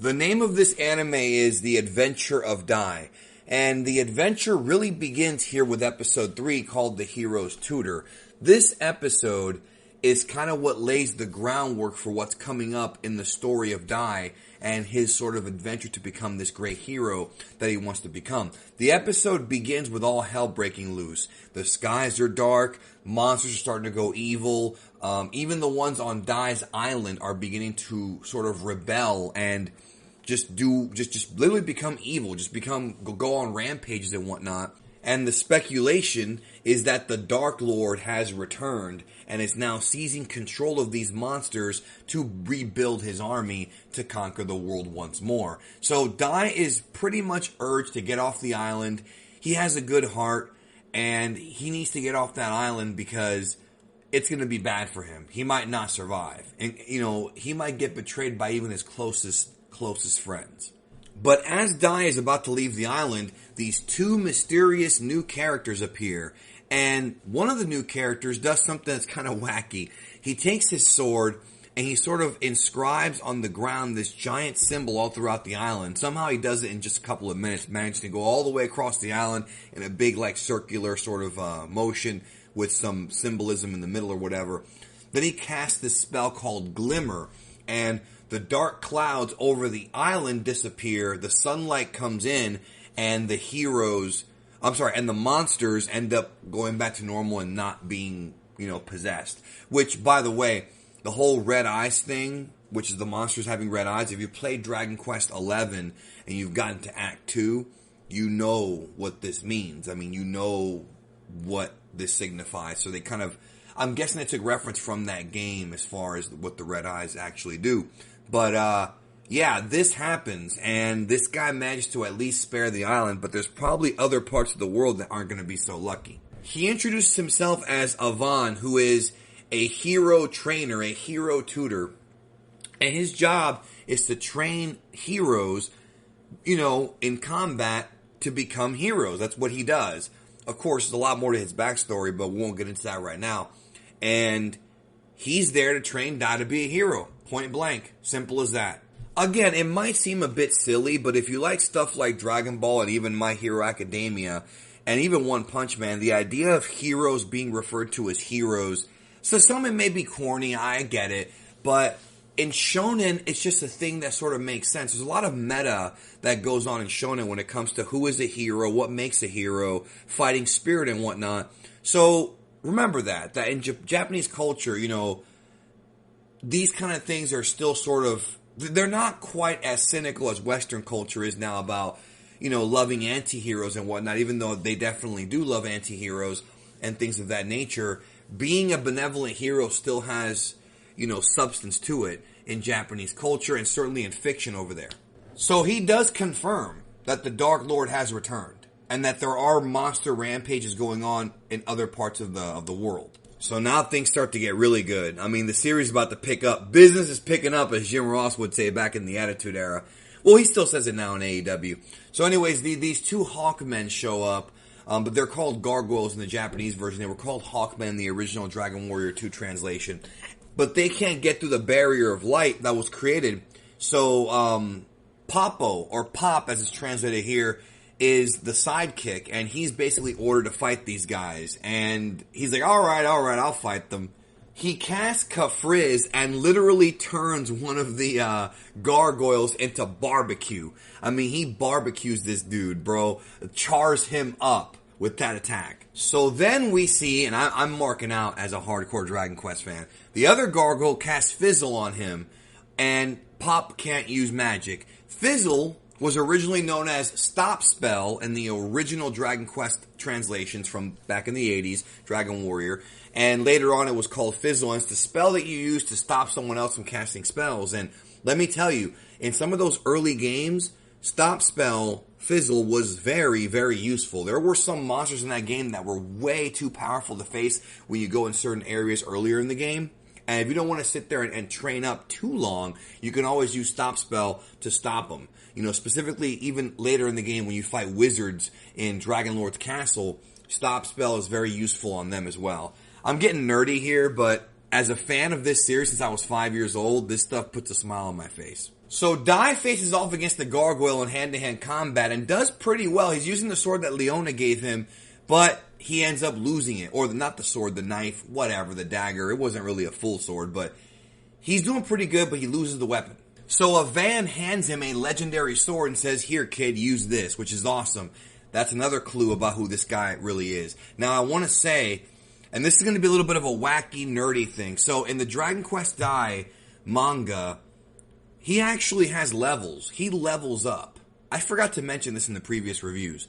The name of this anime is The Adventure of Dai. And the adventure really begins here with episode 3 called The Hero's Tutor. This episode is kind of what lays the groundwork for what's coming up in the story of Dai and his sort of adventure to become this great hero that he wants to become. The episode begins with all hell breaking loose. The skies are dark, monsters are starting to go evil, even the ones on Dai's island are beginning to sort of rebel and just literally become evil, go on rampages and whatnot. And the speculation is that the Dark Lord has returned and is now seizing control of these monsters to rebuild his army to conquer the world once more. So Dai is pretty much urged to get off the island. He has a good heart and he needs to get off that island because it's going to be bad for him. He might not survive. And, he might get betrayed by even his closest friends. But as Dai is about to leave the island, these two mysterious new characters appear. And one of the new characters does something that's kind of wacky. He takes his sword and he sort of inscribes on the ground this giant symbol all throughout the island. Somehow he does it in just a couple of minutes, managing to go all the way across the island in a big circular sort of motion with some symbolism in the middle or whatever. Then he casts this spell called Glimmer, and the dark clouds over the island disappear, the sunlight comes in, and the monsters end up going back to normal and not being, possessed. Which, by the way, the whole red eyes thing, which is the monsters having red eyes, if you played Dragon Quest XI and you've gotten to Act 2, you know what this means. I mean, you know what this signifies. So they I'm guessing they took reference from that game as far as what the red eyes actually do. But, this happens, and this guy managed to at least spare the island, but there's probably other parts of the world that aren't going to be so lucky. He introduces himself as Avan, who is a hero trainer, a hero tutor, and his job is to train heroes, in combat to become heroes. That's what he does. Of course, there's a lot more to his backstory, but we won't get into that right now. And he's there to train Dai to be a hero. Point blank. Simple as that. Again, it might seem a bit silly, but if you like stuff like Dragon Ball and even My Hero Academia, and even One Punch Man, the idea of heroes being referred to as heroes, so some it may be corny, I get it, but in shonen, it's just a thing that sort of makes sense. There's a lot of meta that goes on in shonen when it comes to who is a hero, what makes a hero, fighting spirit and whatnot. So remember that in Japanese culture, these kind of things are still sort of, they're not quite as cynical as Western culture is now about, loving anti-heroes and whatnot, even though they definitely do love anti-heroes and things of that nature. Being a benevolent hero still has, substance to it in Japanese culture and certainly in fiction over there. So he does confirm that the Dark Lord has returned and that there are monster rampages going on in other parts of the world. So now things start to get really good. I mean, the series is about to pick up. Business is picking up, as Jim Ross would say back in the Attitude Era. Well, he still says it now in AEW. So anyways, these two Hawkmen show up, but they're called gargoyles in the Japanese version. They were called Hawkmen in the original Dragon Warrior 2 translation. But they can't get through the barrier of light that was created. So Popo, or Pop as it's translated here, is the sidekick, and he's basically ordered to fight these guys. And he's like, all right, I'll fight them. He casts Kafriz and literally turns one of the gargoyles into barbecue. I mean, he barbecues this dude, bro. Chars him up with that attack. So then we see, and I'm marking out as a hardcore Dragon Quest fan, the other gargoyle casts Fizzle on him, and Pop can't use magic. Fizzle was originally known as Stop Spell in the original Dragon Quest translations from back in the 80s, Dragon Warrior, and later on it was called Fizzle, and it's the spell that you use to stop someone else from casting spells. And let me tell you, in some of those early games, Stop Spell Fizzle was very, very useful. There were some monsters in that game that were way too powerful to face when you go in certain areas earlier in the game. And if you don't want to sit there and train up too long, you can always use Stop Spell to stop them. Specifically, even later in the game when you fight wizards in Dragon Lord's Castle, Stop Spell is very useful on them as well. I'm getting nerdy here, but as a fan of this series since I was 5 years old, this stuff puts a smile on my face. So Dai faces off against the gargoyle in hand-to-hand combat and does pretty well. He's using the sword that Leona gave him, but he ends up losing it. Or not the sword, the knife, whatever, the dagger. It wasn't really a full sword, but he's doing pretty good, but he loses the weapon. So Avan hands him a legendary sword and says, here, kid, use this, which is awesome. That's another clue about who this guy really is. Now, I want to say, and this is going to be a little bit of a wacky, nerdy thing. So in the Dragon Quest Dai manga, he actually has levels. He levels up. I forgot to mention this in the previous reviews.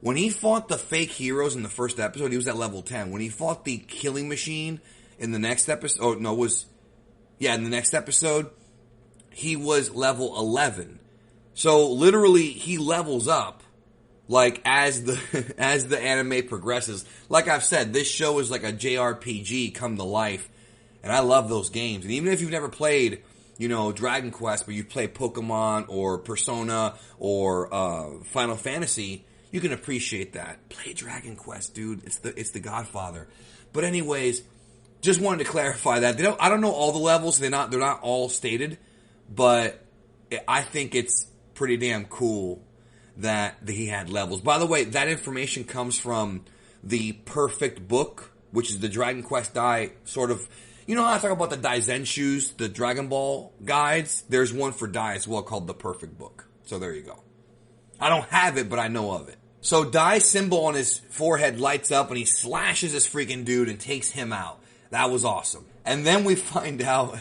When he fought the fake heroes in the first episode, he was at level 10. When he fought the killing machine in the next episode, in the next episode, he was level 11. So literally, he levels up, like, as the anime progresses. Like I've said, this show is like a JRPG come to life, and I love those games. And even if you've never played, Dragon Quest, but you play Pokemon or Persona or Final Fantasy, you can appreciate that. Play Dragon Quest, dude. It's the Godfather. But anyways, just wanted to clarify that. I don't know all the levels. They're not all stated, but I think it's pretty damn cool that he had levels. By the way, that information comes from the Perfect Book, which is the Dragon Quest Dai sort of. You know how I talk about the Daizenshu's, the Dragon Ball guides? There's one for Dai as well called the Perfect Book. So there you go. I don't have it, but I know of it. So Dai's symbol on his forehead lights up and he slashes this freaking dude and takes him out. That was awesome. And then we find out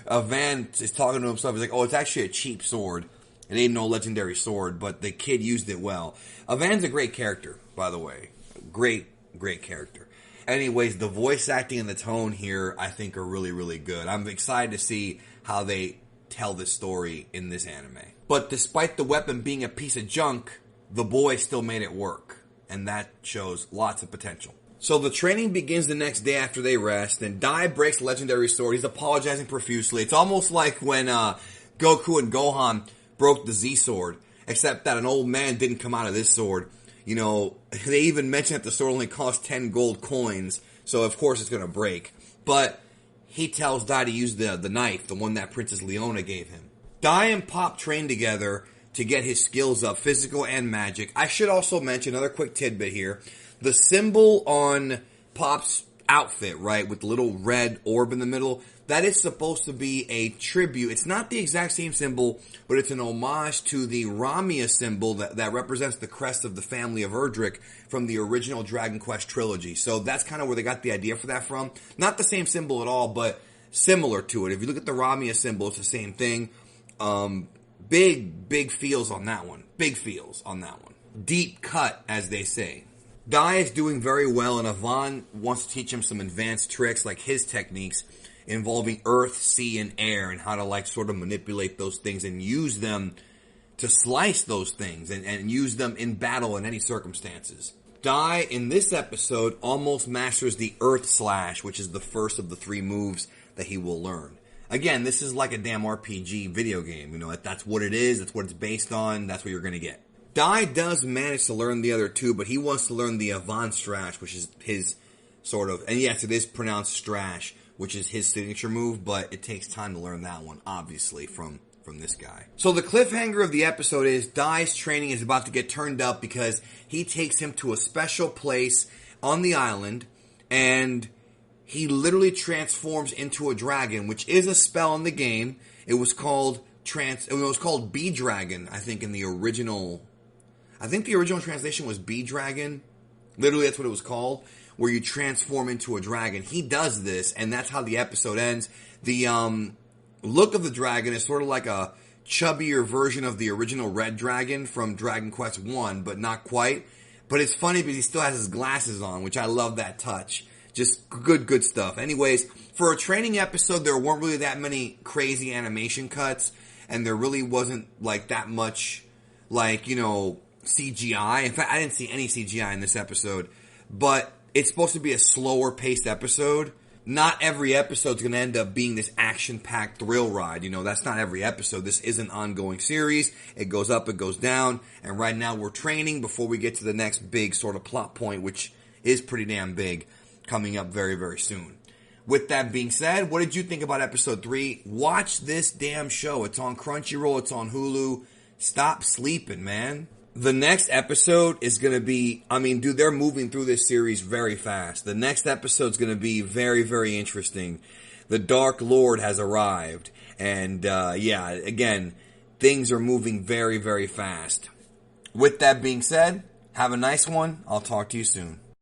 Avan is talking to himself. He's like, oh, it's actually a cheap sword. It ain't no legendary sword, but the kid used it well. Avan's a great character, by the way. Great character. Anyways, the voice acting and the tone here, I think, are really, really good. I'm excited to see how they tell this story in this anime. But despite the weapon being a piece of junk, the boy still made it work. And that shows lots of potential. So the training begins the next day after they rest, and Dai breaks the legendary sword. He's apologizing profusely. It's almost like when Goku and Gohan broke the Z-sword, except that an old man didn't come out of this sword. They even mention that the sword only costs 10 gold coins, so of course it's going to break. But he tells Dai to use the knife, the one that Princess Leona gave him. Dai and Pop train together to get his skills up, physical and magic. I should also mention another quick tidbit here. The symbol on Pop's outfit, right, with the little red orb in the middle, that is supposed to be a tribute. It's not the exact same symbol, but it's an homage to the Ramia symbol that represents the crest of the family of Erdrick from the original Dragon Quest trilogy. So that's kind of where they got the idea for that from. Not the same symbol at all, but similar to it. If you look at the Ramia symbol, it's the same thing. Big feels on that one. Big feels on that one. Deep cut, as they say. Dai is doing very well, and Avan wants to teach him some advanced tricks, like his techniques, involving earth, sea, and air, and how to sort of manipulate those things and use them to slice those things and use them in battle in any circumstances. Dai, in this episode, almost masters the Earth Slash, which is the first of the 3 moves that he will learn. Again, this is like a damn RPG video game. That's what it is, that's what it's based on, that's what you're going to get. Dai does manage to learn the other 2, but he wants to learn the Avan Strash, which is his sort of, and yes, it is pronounced Strash, which is his signature move, but it takes time to learn that one, obviously, from this guy. So the cliffhanger of the episode is Dai's training is about to get turned up because he takes him to a special place on the island, and he literally transforms into a dragon, which is a spell in the game. It was called Bee Dragon, I think, in the original. I think the original translation was Bee Dragon. Literally, that's what it was called, where you transform into a dragon. He does this, and that's how the episode ends. The look of the dragon is sort of like a chubbier version of the original Red Dragon from Dragon Quest 1, but not quite. But it's funny because he still has his glasses on, which I love that touch. Just good stuff. Anyways, for a training episode, there weren't really that many crazy animation cuts, and there really wasn't that much CGI. In fact, I didn't see any CGI in this episode, but it's supposed to be a slower paced episode. Not every episode's going to end up being this action-packed thrill ride. That's not every episode. This is an ongoing series. It goes up, it goes down, and right now we're training before we get to the next big sort of plot point, which is pretty damn big, coming up very, very soon. With that being said, what did you think about episode 3? Watch this damn show. It's on Crunchyroll. It's on Hulu. Stop sleeping, man. The next episode is going to be, dude, they're moving through this series very fast. The next episode is going to be very, very interesting. The Dark Lord has arrived. And, again, things are moving very, very fast. With that being said, have a nice one. I'll talk to you soon.